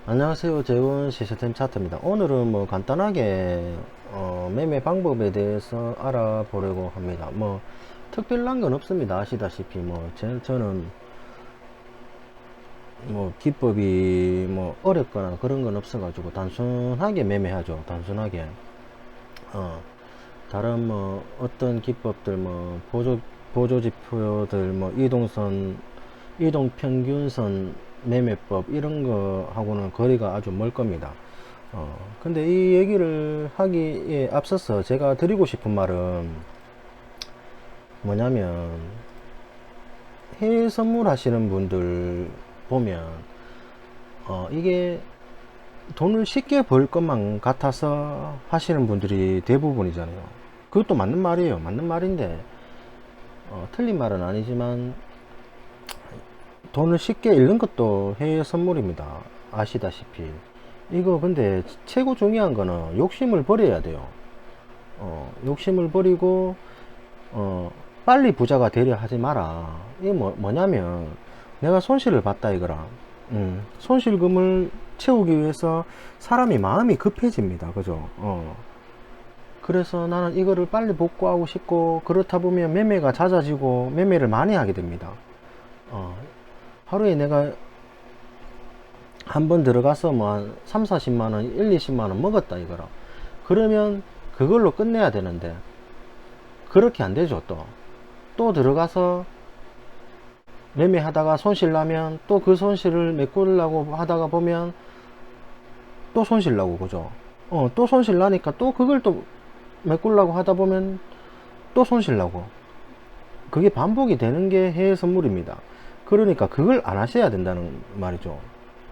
안녕하세요. 재훈 시스템 차트입니다. 오늘은 뭐 간단하게 매매 방법에 대해서 알아보려고 합니다. 뭐 특별한 건 없습니다. 아시다시피 뭐 저는 뭐 기법이 뭐 어렵거나 그런 건 없어가지고 단순하게 매매하죠. 단순하게 다른 뭐 어떤 기법들 뭐 보조지표들 뭐 이동평균선 매매법 이런 거 하고는 거리가 아주 멀 겁니다. 근데 이 얘기를 하기에 앞서서 제가 드리고 싶은 말은 뭐냐면, 해외 선물 하시는 분들 보면 이게 돈을 쉽게 벌 것만 같아서 하시는 분들이 대부분이잖아요. 그것도 맞는 말이에요. 맞는 말인데 틀린 말은 아니지만 돈을 쉽게 잃는 것도 해외 선물입니다. 아시다시피. 이거 근데 최고 중요한 거는 욕심을 버려야 돼요. 욕심을 버리고 빨리 부자가 되려 하지 마라. 이게 뭐냐면 내가 손실을 봤다 이거라. 손실금을 채우기 위해서 사람이 마음이 급해집니다. 그죠? 그래서 나는 이거를 빨리 복구하고 싶고, 그렇다 보면 매매가 잦아지고 매매를 많이 하게 됩니다. 하루에 내가 한 번 들어가서 뭐 한 3, 40만원, 1, 20만원 먹었다 이거라. 그러면 그걸로 끝내야 되는데, 그렇게 안 되죠. 또 들어가서 매매하다가 손실 나면 또 그 손실을 메꾸려고 하다가 보면 또 손실 나고, 그죠? 또 손실 나니까 또 그걸 또 메꾸려고 하다 보면 또 손실 나고. 그게 반복이 되는 게 해외 선물입니다. 그러니까 그걸 안 하셔야 된다는 말이죠.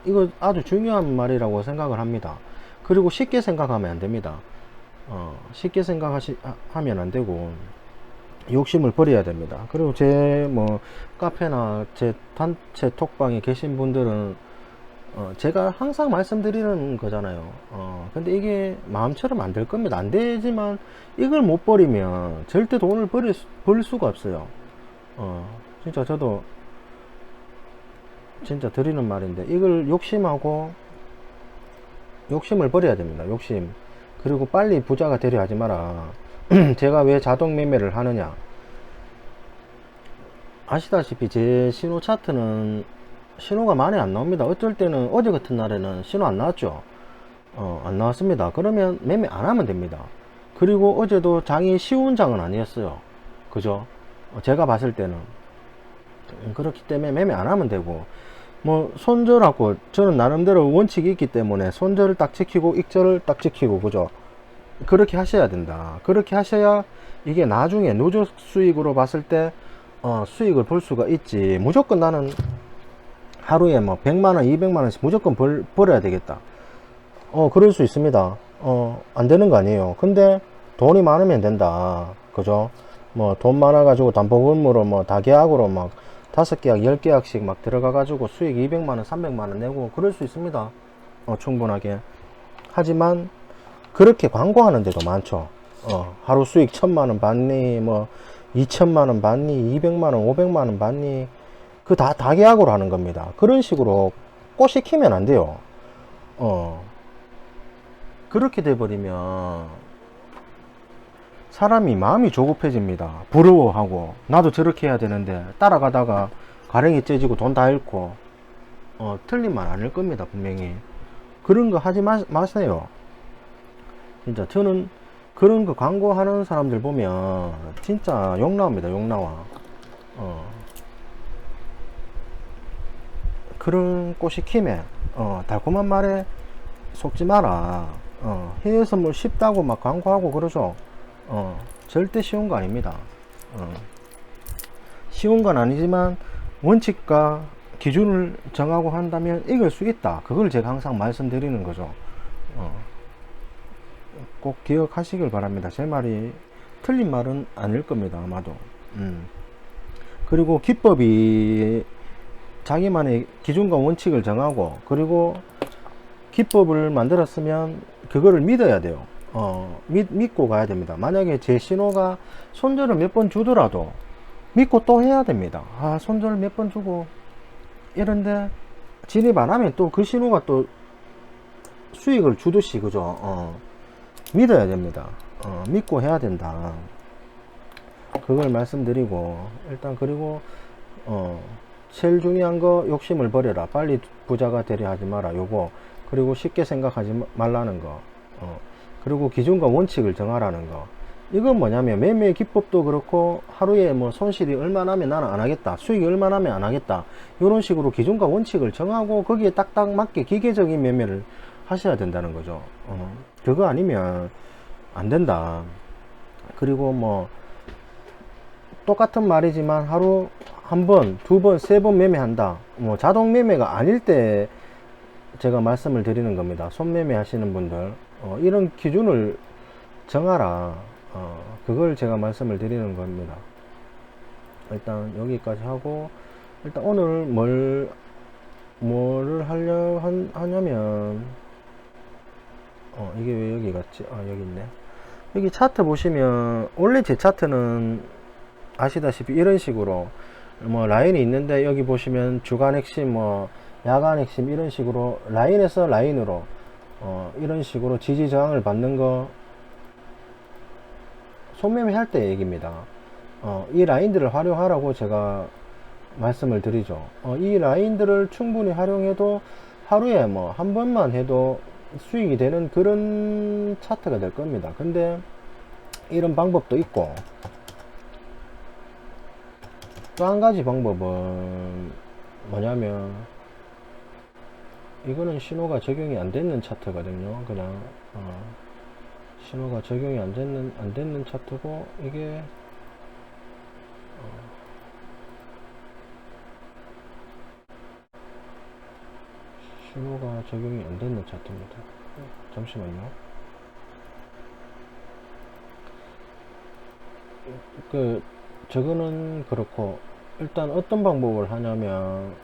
이거 아주 중요한 말이라고 생각을 합니다. 그리고 쉽게 생각하면 안 됩니다. 쉽게 생각하면 안 되고 욕심을 버려야 됩니다. 그리고 제 뭐 카페나 제 단체 톡방에 계신 분들은 제가 항상 말씀드리는 거잖아요. 근데 이게 마음처럼 안 될 겁니다. 안 되지만 이걸 못 버리면 절대 돈을 벌 수가 없어요. 진짜 저도 진짜 드리는 말인데, 이걸 욕심을 버려야 됩니다. 욕심. 그리고 빨리 부자가 되려 하지 마라. 제가 왜 자동 매매를 하느냐, 아시다시피 제 신호 차트는 신호가 많이 안 나옵니다. 어쩔 때는 어제 같은 날에는 신호 안 나왔죠. 안 나왔습니다. 그러면 매매 안 하면 됩니다. 그리고 어제도 장이 쉬운 장은 아니었어요. 그죠? 제가 봤을 때는. 그렇기 때문에 매매 안 하면 되고, 뭐 손절하고, 저는 나름대로 원칙이 있기 때문에 손절을 딱 지키고 익절을 딱 지키고, 그죠? 그렇게 하셔야 된다. 그렇게 하셔야 이게 나중에 누적 수익으로 봤을 때 수익을 볼 수가 있지. 무조건 나는 하루에 뭐 100만원 200만원씩 무조건 벌어야 되겠다, 그럴 수 있습니다. 안 되는 거 아니에요. 근데 돈이 많으면 된다. 그죠? 뭐 돈 많아가지고 담보금으로 뭐 다계약으로 막 5계약 10계약씩 막 들어가가지고 수익 200만원 300만원 내고 그럴 수 있습니다. 충분하게. 하지만 그렇게 광고하는 데도 많죠. 하루 수익 1000만원 받니, 뭐 2000만원 받니, 200만원 500만원 받니, 그 다 계약으로 하는 겁니다. 그런 식으로 꼬시키면 안 돼요. 그렇게 돼버리면 사람이 마음이 조급해집니다. 부러워하고, 나도 저렇게 해야 되는데 따라가다가 가랭이 째지고 돈 다 잃고. 틀린 말 아닐 겁니다. 분명히 그런 거 하지 마세요. 진짜 저는 그런 거 광고하는 사람들 보면 진짜 욕 나옵니다. 욕 나와. 그런 꼬시킴에 달콤한 말에 속지 마라. 해외 선물 쉽다고 막 광고하고 그러죠. 절대 쉬운 거 아닙니다. 쉬운 건 아니지만 원칙과 기준을 정하고 한다면 이길 수 있다. 그걸 제가 항상 말씀드리는 거죠. 꼭 기억하시길 바랍니다. 제 말이 틀린 말은 아닐 겁니다. 아마도. 그리고 기법이 자기만의 기준과 원칙을 정하고, 그리고 기법을 만들었으면 그거를 믿어야 돼요. 믿고 가야 됩니다. 만약에 제 신호가 손절을 몇 번 주더라도 믿고 또 해야 됩니다. 손절 몇 번 주고 이런데 진입 안 하면 또 그 신호가 또 수익을 주듯이, 그죠? 믿어야 됩니다. 믿고 해야 된다. 그걸 말씀드리고, 일단, 그리고, 제일 중요한 거, 욕심을 버려라. 빨리 부자가 되려 하지 마라. 요거. 그리고 쉽게 생각하지 말라는 거. 그리고 기준과 원칙을 정하라는 거. 이건 뭐냐면, 매매 기법도 그렇고, 하루에 뭐 손실이 얼마나 하면 나는 안 하겠다. 수익이 얼마나 하면 안 하겠다. 이런 식으로 기준과 원칙을 정하고, 거기에 딱딱 맞게 기계적인 매매를 하셔야 된다는 거죠. 그거 아니면 안 된다. 그리고 뭐, 똑같은 말이지만 하루 한 번, 두 번, 세 번 매매한다. 뭐 자동 매매가 아닐 때 제가 말씀을 드리는 겁니다. 손매매 하시는 분들, 이런 기준을 정하라. 그걸 제가 말씀을 드리는 겁니다. 일단 여기까지 하고, 일단 오늘 뭐를 하냐면, 이게 왜 여기 갔지? 여기 있네. 여기 차트 보시면, 원래 제 차트는 아시다시피 이런 식으로 뭐 라인이 있는데, 여기 보시면 주간 핵심, 뭐 야간 핵심, 이런 식으로 라인에서 라인으로 이런 식으로 지지 저항을 받는 거 손매매 할 때 얘기입니다. 이 라인들을 활용하라고 제가 말씀을 드리죠. 이 라인들을 충분히 활용해도 하루에 뭐 한 번만 해도 수익이 되는 그런 차트가 될 겁니다. 근데 이런 방법도 있고, 또 한 가지 방법은 뭐냐면, 이거는 신호가 적용이 안 되는 차트거든요. 그냥 신호가 적용이 안 되는 차트고, 이게 신호가 적용이 안 되는 차트입니다. 잠시만요. 저거는 그렇고, 일단 어떤 방법을 하냐면,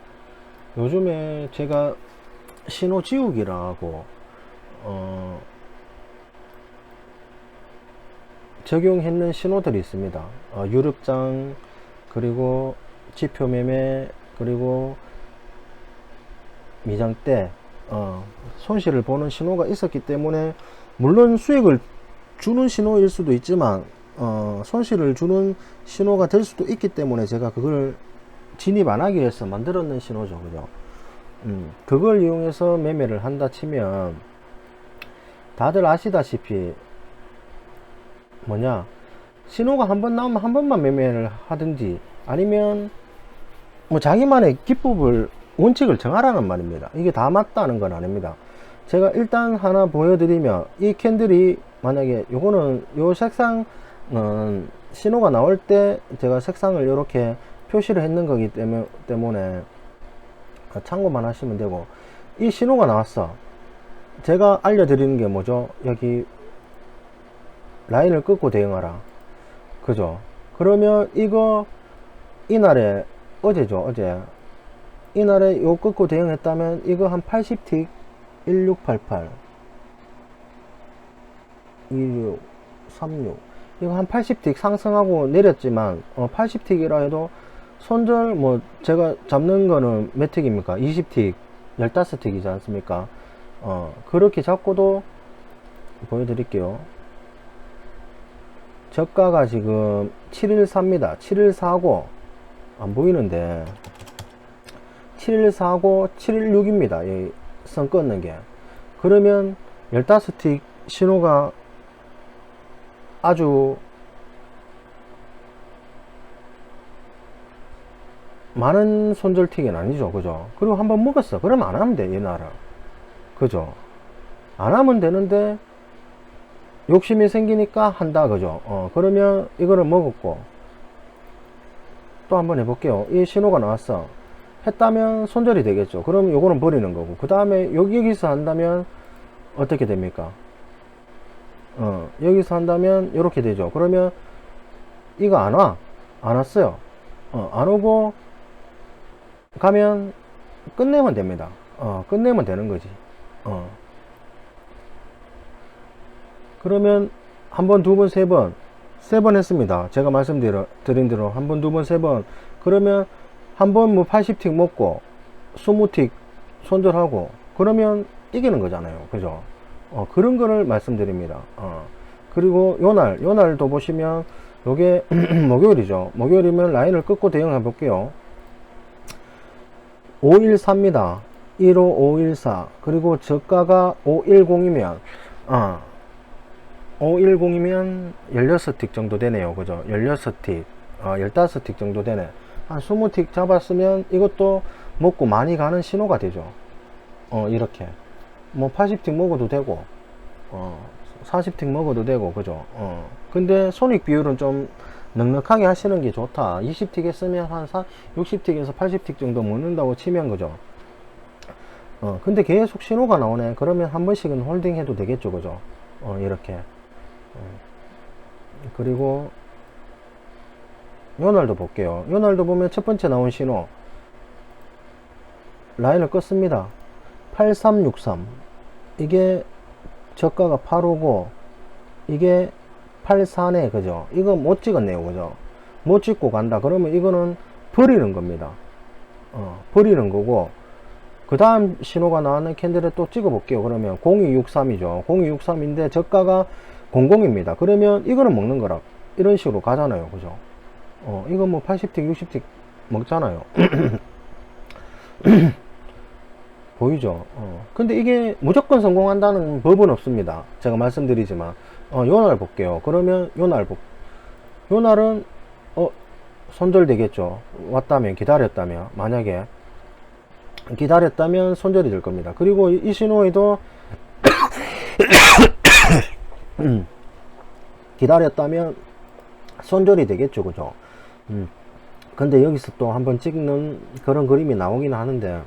요즘에 제가 신호 지우기라고 적용했는 신호들이 있습니다. 유럽장, 그리고 지표 매매, 그리고 미장대, 손실을 보는 신호가 있었기 때문에, 물론 수익을 주는 신호일 수도 있지만 손실을 주는 신호가 될 수도 있기 때문에, 제가 그걸 진입 안 하기 위해서 만들었는 신호죠. 그죠? 그걸 이용해서 매매를 한다 치면, 다들 아시다시피 뭐냐, 신호가 한 번 나오면 한 번만 매매를 하든지, 아니면 뭐 자기만의 기법을, 원칙을 정하라는 말입니다. 이게 다 맞다는 건 아닙니다. 제가 일단 하나 보여드리면, 이 캔들이 만약에 요거는 요 색상은 신호가 나올 때 제가 색상을 이렇게 표시를 했는 거기 때문에 참고만 하시면 되고, 이 신호가 나왔어. 제가 알려드리는 게 뭐죠? 여기 라인을 끊고 대응하라. 그죠? 그러면 이거 이날에, 어제죠, 어제 이날에 요 끊고 대응했다면, 이거 한 80틱 1688 26 36, 이거 한 80틱 상승하고 내렸지만 80틱이라 해도 손절, 뭐 제가 잡는 거는 몇 틱입니까? 20틱 15틱이지 않습니까? 그렇게 잡고도 보여드릴게요. 저가가 지금 714입니다 714고 안 보이는데, 714고 716입니다 선 끊는 게. 그러면 15틱 신호가 아주 많은 손절틱은 아니죠. 그죠? 그리고 한번 먹었어. 그러면 안 하면 돼, 얘나라. 그죠? 안 하면 되는데 욕심이 생기니까 한다. 그죠? 그러면 이거를 먹었고, 또 한번 해볼게요. 이 신호가 나왔어. 했다면 손절이 되겠죠. 그럼 요거는 버리는 거고, 그 다음에 여기서 한다면 어떻게 됩니까? 여기서 한다면 이렇게 되죠. 그러면 이거 안 왔어요. 안 오고 가면 끝내면 됩니다. 끝내면 되는 거지. 그러면 한 번, 두 번, 세 번 했습니다. 제가 말씀드린 대로 한 번, 두 번, 세 번. 그러면 한 번 뭐 80틱 먹고 20틱 손절하고, 그러면 이기는 거잖아요. 그죠? 그런 거를 말씀드립니다. 그리고 요날도 보시면 요게 목요일이죠. 목요일이면 라인을 끊고 대응해 볼게요. 514입니다. 15514. 그리고 저가가 510이면 510이면 16틱 정도 되네요. 그죠? 16틱 15틱 정도 되네. 한 20틱 잡았으면 이것도 먹고 많이 가는 신호가 되죠. 이렇게 뭐 80틱 먹어도 되고 40틱 먹어도 되고, 그죠? 근데 손익 비율은 좀 넉넉하게 하시는 게 좋다. 20틱 했으면 한 60틱에서 80틱 정도 먹는다고 치면, 그죠? 근데 계속 신호가 나오네. 그러면 한 번씩은 홀딩 해도 되겠죠, 그죠? 이렇게. 그리고 요날도 볼게요. 요날도 보면 첫 번째 나온 신호 라인을 껐습니다. 8363. 이게 저가가 855, 이게 84네, 그죠? 이거 못 찍었네요, 그죠? 못 찍고 간다. 그러면 이거는 버리는 겁니다. 버리는 거고, 그 다음 신호가 나왔는 캔들을 또 찍어 볼게요. 그러면 0263이죠. 0263인데 저가가 00입니다. 그러면 이거는 먹는 거라. 이런 식으로 가잖아요, 그죠? 이거 뭐 80틱, 60틱 먹잖아요. 보이죠? 근데 이게 무조건 성공한다는 법은 없습니다. 제가 말씀드리지만, 요날 볼게요. 그러면 요날은, 손절되겠죠. 왔다면, 기다렸다면, 만약에, 기다렸다면 손절이 될 겁니다. 그리고 이 신호에도, 기다렸다면 손절이 되겠죠. 그죠? 근데 여기서 또 한번 찍는 그런 그림이 나오긴 하는데,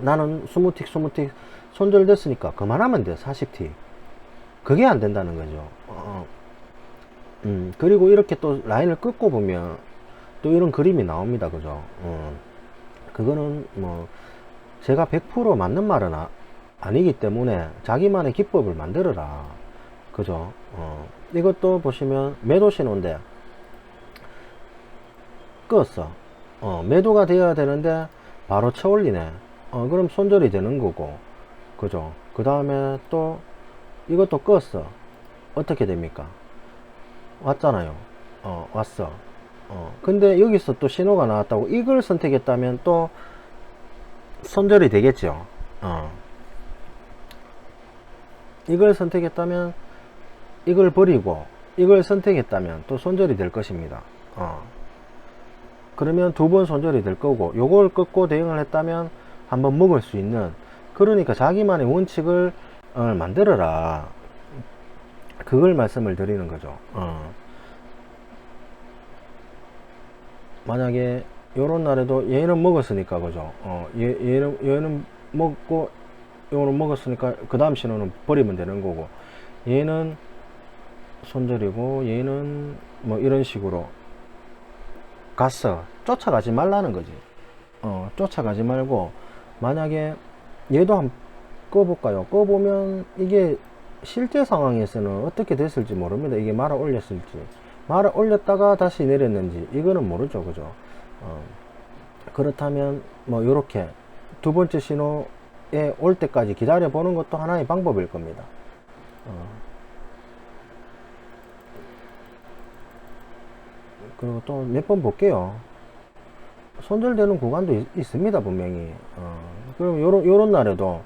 나는 20틱 손절됐으니까 그만하면 돼. 40틱 그게 안 된다는 거죠. 그리고 이렇게 또 라인을 끊고 보면 또 이런 그림이 나옵니다. 그죠? 그거는 뭐 제가 100% 맞는 말은 아니기 때문에 자기만의 기법을 만들어라. 그죠? 이것도 보시면 매도 신호인데 껐어. 매도가 되어야 되는데 바로 쳐올리네. 그럼 손절이 되는 거고, 그죠? 그 다음에 또 이것도 껐어. 어떻게 됩니까? 왔잖아요. 왔어. 근데 여기서 또 신호가 나왔다고 이걸 선택했다면 또 손절이 되겠죠. 이걸 선택했다면 이걸 버리고 이걸 선택했다면 또 손절이 될 것입니다. 그러면 두 번 손절이 될 거고, 요걸 끊고 대응을 했다면 한번 먹을 수 있는, 그러니까 자기만의 원칙을 만들어라. 그걸 말씀을 드리는 거죠. 만약에 요런 날에도 얘는 먹었으니까, 그죠? 얘는 먹고 요거는 먹었으니까 그 다음 신호는 버리면 되는 거고, 얘는 손절이고 얘는 뭐 이런 식으로 갔어. 쫓아가지 말라는 거지. 쫓아가지 말고, 만약에 얘도 한번 꺼볼까요? 꺼보면 이게 실제 상황에서는 어떻게 됐을지 모릅니다. 이게 말아 올렸을지, 말아 올렸다가 다시 내렸는지 이거는 모르죠. 그죠? 그렇다면 뭐 요렇게 두 번째 신호에 올 때까지 기다려 보는 것도 하나의 방법일 겁니다. 그리고 또 몇 번 볼게요. 손절되는 구간도 있습니다, 분명히. 그럼 요런 날에도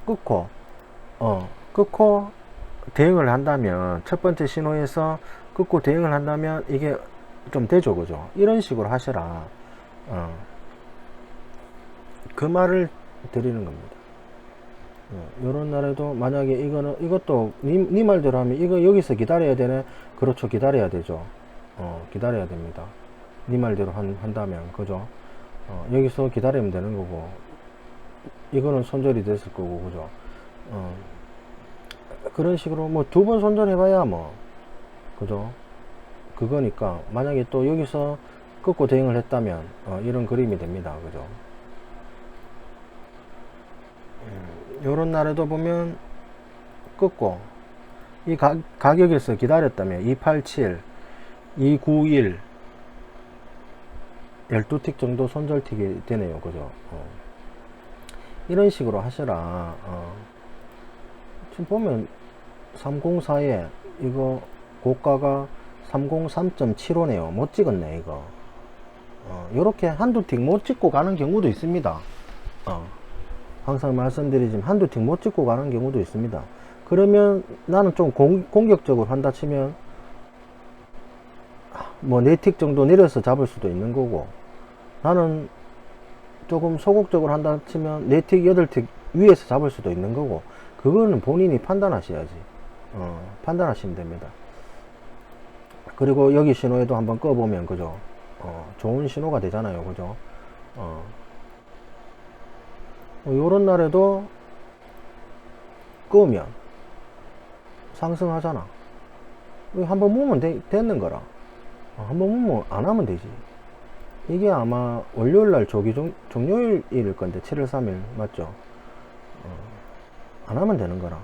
끊고 대응을 한다면, 첫 번째 신호에서 끊고 대응을 한다면 이게 좀 되죠, 그죠? 이런 식으로 하시라. 그 말을 드리는 겁니다. 요런 날에도 만약에 이것도 니 말대로 하면 이거 여기서 기다려야 되네. 그렇죠, 기다려야 되죠. 기다려야 됩니다. 니 말대로 한다면, 그죠? 여기서 기다리면 되는 거고, 이거는 손절이 됐을 거고, 그죠? 그런 식으로 뭐 두 번 손절해봐야 뭐, 그죠? 그거니까 만약에 또 여기서 끊고 대응을 했다면 이런 그림이 됩니다. 그죠? 요런 날에도 보면 끊고 이 가격에서 기다렸다면 287, 291, 12틱 정도 손절틱이 되네요. 그죠? 이런 식으로 하시라. 지금 보면 304에 이거 고가가 303.75네요. 못 찍었네 이거. 요렇게 한두 틱 못 찍고 가는 경우도 있습니다. 항상 말씀드리지만 한두 틱 못 찍고 가는 경우도 있습니다. 그러면 나는 좀 공격적으로 한다 치면 뭐 4틱 정도 내려서 잡을 수도 있는 거고, 나는 조금 소극적으로 한다 치면 4틱 8틱 위에서 잡을 수도 있는 거고, 그거는 본인이 판단하셔야지. 판단하시면 됩니다. 그리고 여기 신호에도 한번 꺼보면 그죠, 좋은 신호가 되잖아요. 그죠. 요런 날에도 끄면 상승하잖아. 한번 모으면 되는 거라. 한번 모으면 안 하면 되지. 이게 아마 월요일날 조기 종료일일 건데 7월 3일 맞죠? 안 하면 되는 거라.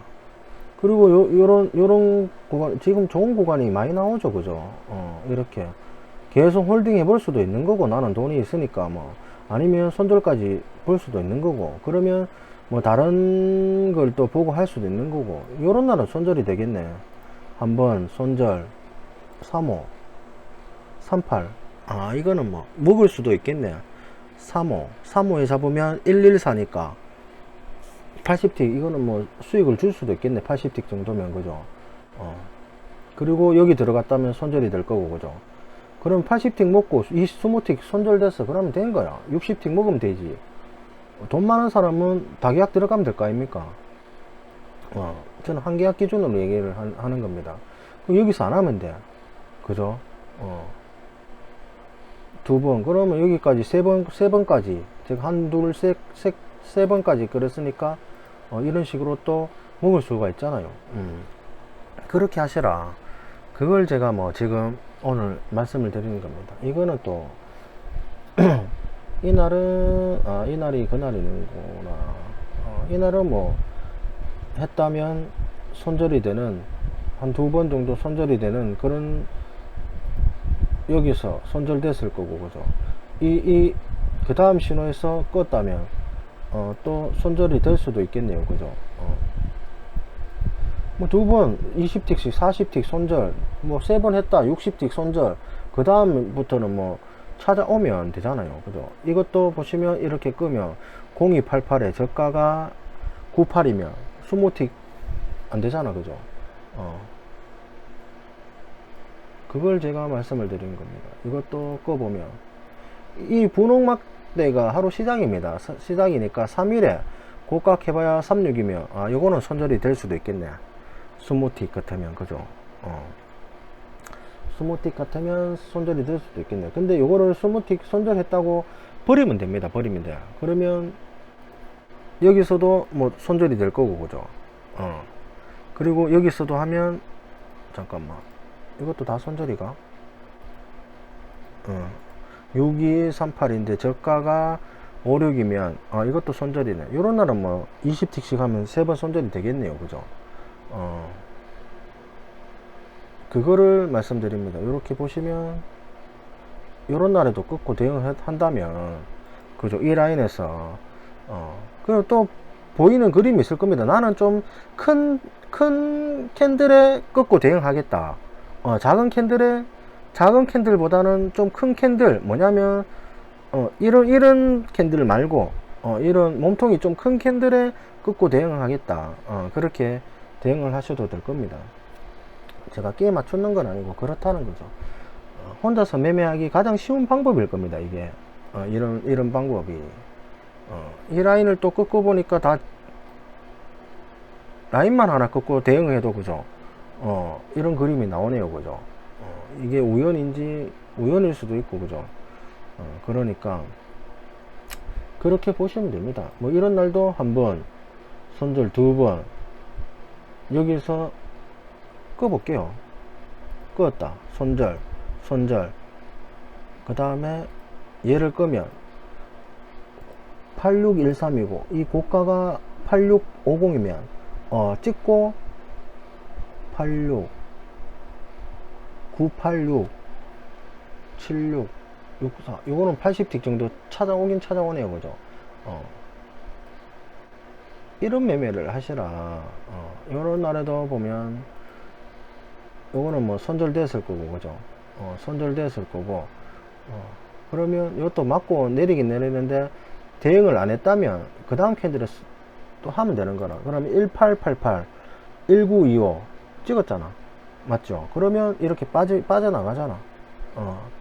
그리고 요런 구간, 지금 좋은 구간이 많이 나오죠. 그죠? 이렇게 계속 홀딩 해볼 수도 있는 거고, 나는 돈이 있으니까 뭐, 아니면 손절까지 볼 수도 있는 거고, 그러면 뭐 다른 걸 또 보고 할 수도 있는 거고, 요런 날은 손절이 되겠네. 한번 손절 35 38, 이거는 뭐 먹을 수도 있겠네. 35에 잡으면 114니까 80틱, 이거는 뭐 수익을 줄 수도 있겠네. 80틱 정도면. 그죠. 그리고 여기 들어갔다면 손절이 될 거고. 그죠. 그럼 80틱 먹고 20틱 손절됐어. 그러면 된 거야. 60틱 먹으면 되지. 돈 많은 사람은 다계약 들어가면 될 거 아닙니까? 저는 한 계약 기준으로 얘기를 하는 겁니다. 그럼 여기서 안 하면 돼. 그죠? 두 번, 그러면 여기까지 세 번까지, 즉, 세 번까지 그랬으니까, 이런 식으로 또 먹을 수가 있잖아요. 그렇게 하시라. 그걸 제가 뭐 지금 오늘 말씀을 드리는 겁니다. 이거는 또, 이날은, 이날이 그날이는구나. 이날은 뭐, 했다면 손절이 되는, 한 두 번 정도 손절이 되는 그런, 여기서 손절됐을 거고. 그죠. 그 다음 신호에서 껐다면 또 손절이 될 수도 있겠네요. 그죠. 뭐 두 번 20틱씩 40틱 손절, 뭐 세 번 했다 60틱 손절, 그 다음부터는 뭐 찾아오면 되잖아요. 그죠. 이것도 보시면 이렇게 끄면 0288에 저가가 98이면 20틱 안 되잖아. 그죠. 그걸 제가 말씀을 드리는 겁니다. 이것도 꺼보면 이 분홍막대가 하루 시작입니다. 시작이니까 3일에 고가 해봐야 36이면 요거는 손절이 될 수도 있겠네. 스무틱 같으면. 그죠. 스무틱 같으면 손절이 될 수도 있겠네. 근데 요거를 스무틱 손절했다고 버리면 됩니다. 버리면 돼요. 그러면 여기서도 뭐 손절이 될 거고. 그죠. 그리고 여기서도 하면, 잠깐만, 이것도 다 손절이가? 6238인데 저가가 56이면 이것도 손절이네. 요런 날은 뭐 20틱씩 하면 3번 손절이 되겠네요. 그죠. 그거를 말씀드립니다. 이렇게 보시면 요런 날에도 끊고 대응을 한다면, 그죠, 이 라인에서 그리고 또 보이는 그림이 있을 겁니다. 나는 좀 큰 캔들에 끊고 대응하겠다. 작은 캔들보다는 좀 큰 캔들, 뭐냐면 이런 캔들 말고 이런 몸통이 좀 큰 캔들에 끊고 대응을 하겠다. 그렇게 대응을 하셔도 될 겁니다. 제가 끼에 맞추는 건 아니고 그렇다는 거죠. 혼자서 매매하기 가장 쉬운 방법일 겁니다. 이게 이런 방법이. 이 라인을 또 끊고 보니까 다 라인만 하나 끊고 대응해도, 그죠, 이런 그림이 나오네요. 그죠. 이게 우연일 수도 있고. 그죠. 그러니까 그렇게 보시면 됩니다. 뭐 이런 날도 한번 손절, 두 번 여기서 꺼볼게요. 껐다 손절, 그 다음에 얘를 끄면 8613이고 이 고가가 8650이면 찍고 86 986 76 64, 요거는 80틱 정도 찾아오긴 찾아오네요. 그죠. 이런 매매를 하시라. 요런 날에도 보면 요거는 뭐 손절됐을 거고, 그죠? 손절됐을 거고, 그러면 이것도 맞고 내리긴 내리는데 대응을 안 했다면 그 다음 캔들에 또 하면 되는 거라. 그러면 1888 1925 찍었잖아, 맞죠? 그러면 이렇게 빠져나가잖아.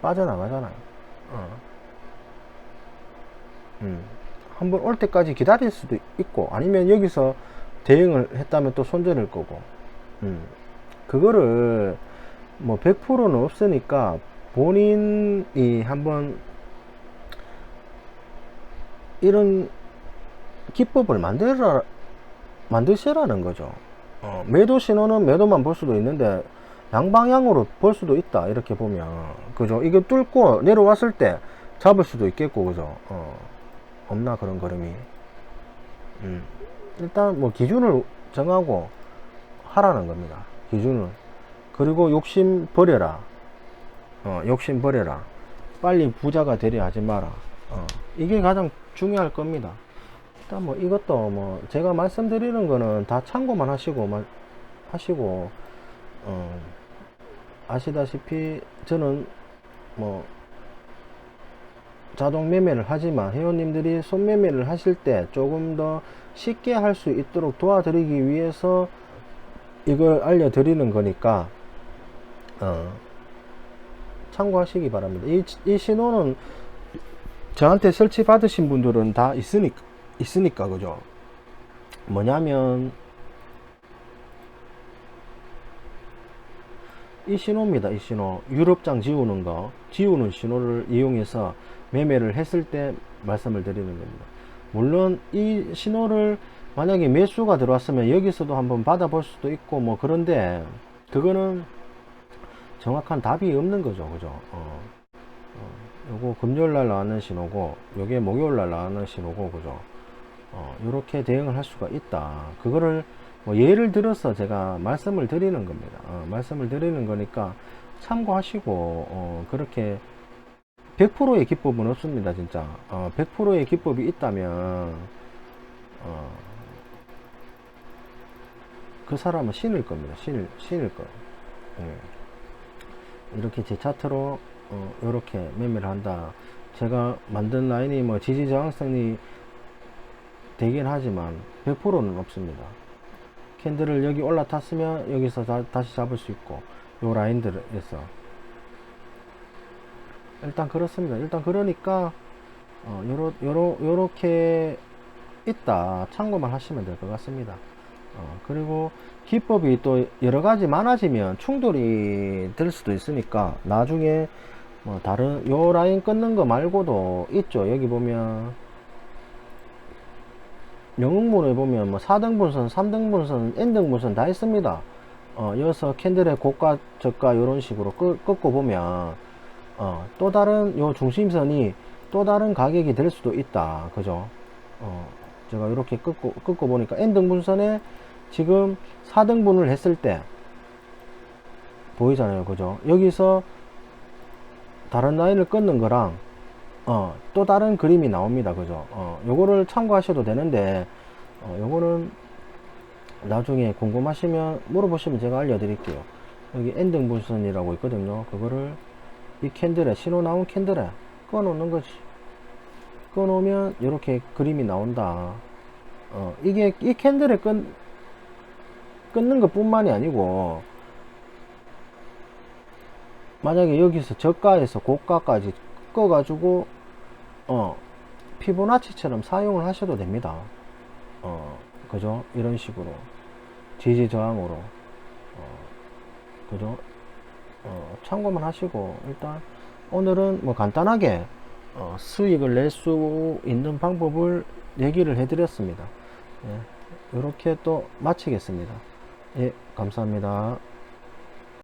빠져나가잖아요. 어. 한번 올 때까지 기다릴 수도 있고, 아니면 여기서 대응을 했다면 또 손절일 거고. 그거를 뭐 100%는 없으니까 본인이 한번 이런 기법을 만드시라는 거죠. 매도 신호는 매도만 볼 수도 있는데 양방향으로 볼 수도 있다, 이렇게 보면. 그죠? 이게 뚫고 내려왔을 때 잡을 수도 있겠고, 그죠? 없나 그런 그림이. 일단 뭐 기준을 정하고 하라는 겁니다. 기준을. 그리고 욕심 버려라. 욕심 버려라. 빨리 부자가 되려 하지 마라. 이게 가장 중요할 겁니다. 일단 뭐 이것도 뭐 제가 말씀드리는 거는 다 참고만 하시고, 아시다시피 저는 뭐 자동 매매를 하지만 회원님들이 손매매를 하실 때 조금 더 쉽게 할 수 있도록 도와드리기 위해서 이걸 알려드리는 거니까 참고하시기 바랍니다. 이 신호는 저한테 설치 받으신 분들은 다 있으니까 그죠? 뭐냐면 이 신호입니다. 이 신호, 유럽장 지우는 신호를 이용해서 매매를 했을 때 말씀을 드리는 겁니다. 물론 이 신호를 만약에 매수가 들어왔으면 여기서도 한번 받아볼 수도 있고 뭐, 그런데 그거는 정확한 답이 없는 거죠. 그죠? 요거 금요일날 나왔는 신호고, 요게 목요일날 나왔는 신호고, 그죠? 요렇게 대응을 할 수가 있다. 그거를 뭐 예를 들어서 제가 말씀을 드리는 겁니다. 말씀을 드리는 거니까 참고하시고, 그렇게 100%의 기법은 없습니다. 진짜 100%의 기법이 있다면 그 사람은 신일 겁니다. 신일 거예요. 이렇게 제 차트로 이렇게 매매를 한다. 제가 만든 라인이 뭐 지지 저항선이 되긴 하지만 100%는 없습니다. 캔들을 여기 올라탔으면 여기서 다시 잡을 수 있고, 요 라인들에서 일단 그렇습니다. 일단 그러니까 요렇게 있다, 참고만 하시면 될 것 같습니다. 그리고 기법이 또 여러가지 많아지면 충돌이 될 수도 있으니까 나중에 뭐 다른 요 라인 끊는 거 말고도 있죠. 여기 보면 영웅문에 보면 뭐 4등분선, 3등분선, N등분선 다 있습니다. 여기서 캔들의 고가 저가 요런 식으로 꺾고 보면 또 다른 요 중심선이 또 다른 가격이 될 수도 있다. 그죠? 제가 이렇게 꺾고 보니까 N등분선에 지금 4등분을 했을 때 보이잖아요. 그죠? 여기서 다른 라인을 끊는 거랑 또 다른 그림이 나옵니다. 그죠? 요거를 참고하셔도 되는데, 요거는 나중에 궁금하시면 물어보시면 제가 알려드릴게요. 여기 N등분선이라고 있거든요. 그거를 이 캔들에, 신호 나온 캔들에 꺼 놓는 거지. 꺼 놓으면 이렇게 그림이 나온다. 이게 이 캔들에 끊는 것 뿐만이 아니고, 만약에 여기서 저가에서 고가까지 꺼 가지고 피보나치처럼 사용을 하셔도 됩니다. 그죠? 이런 식으로 지지 저항으로 그죠? 참고만 하시고, 일단 오늘은 뭐 간단하게 수익을 낼 수 있는 방법을 얘기를 해드렸습니다. 예, 이렇게 또 마치겠습니다. 예, 감사합니다.